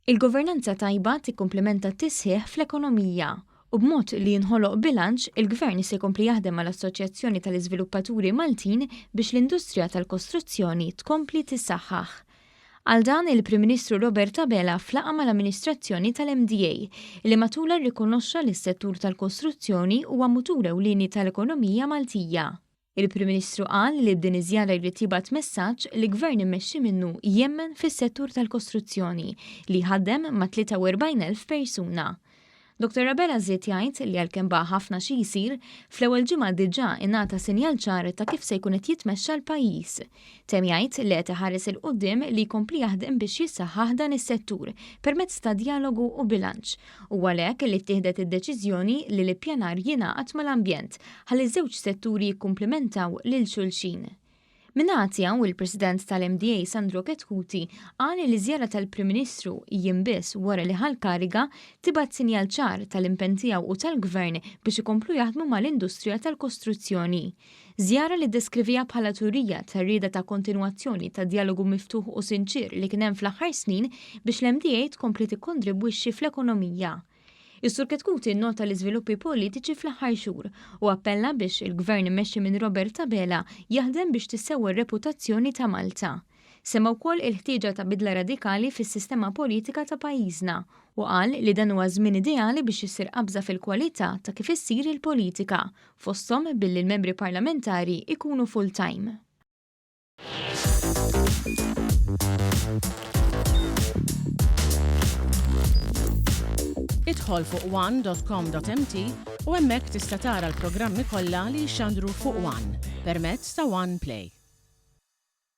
Il-governanza tajba tikkumplementa t-tisħiħ fl-ekonomija u b'mod li jinħoloq bilanċ, il-Gvern se jkompli jaħdem mal-Assoċjazzjoni tal-Iżviluppaturi Maltin biex l-industrija tal-kostruzzjoni tkompli tissaħħaħ. Għal dan il-Prim Ministru Robert Abela flaqa mal-amministrazzjoni tal-MDA li matula rrikonoxxa li s-settur tal-kostruzzjoni huwa mutur ewlieni tal-ekonomija Maltija. Il-Prim Ministru qal li b'din iż-żjara jrid jibgħat messaġġ li l-Gvern immexxi minnu jemmen fis-settur tal-kostruzzjoni li ħaddem ma' 43,000 persuna. Dr. Abela żied jgħid li għalkemm baqa' ħafna xi jsir, fl-ewwel ġimgħa diġà ingħata sinjal ċar ta' kif se jkun qed jitmexxa l-pajjiż. Temm jgħid li qed iħares il quddiem li jkompli jaħdem biex jissaħħaħ dan is-settur permezz ta' dijalogu u bilanċ. U għalhekk li ttieħdet id-deċiżjoni li l-ippjanar jingħaqad mal-ambjent ħalli ż-żewġ setturi jikkumplementaw lil xulxin. Minnatja u l-President tal-MDA Sandro Ketkuti qal li żjara tal-Prim Ministru jinbiss wara li ħal-kariga tibgħat sinjal ċar tal-impenn tiegħu u tal-Gvern biex ikomplu jaħdmu mal-industrija tal-kostruzzjoni. Żjara li ddeskrivija bħala turija tar-rieda ta' kontinwazzjoni ta' dijalogu miftuħ u sinċir li kien hemm fl-aħħar snin biex l-MDA tkompli tikkontribwixxi fl-ekonomija. Is-Sur Ketkuti nnota l-iżviluppi politiċi fl-aħħar xhur u appella biex il-Gvern immexxi minn Robert Abela jaħdem biex tissewwa r-reputazzjoni ta' Malta. Semma wkoll il-ħtieġa ta' bidla radikali fis-sistema politika ta' pajjiżna u qal li dan huwa żmien ideali biex issir qabża fil-kwalità ta' kif issir il-politika, fosthom billi l-membri parlamentari ikunu full-time. Idħol fuq one.com.mt u hemmhekk tista' tara l-programmi kollha li jxandru fuq One permezz ta' One Play.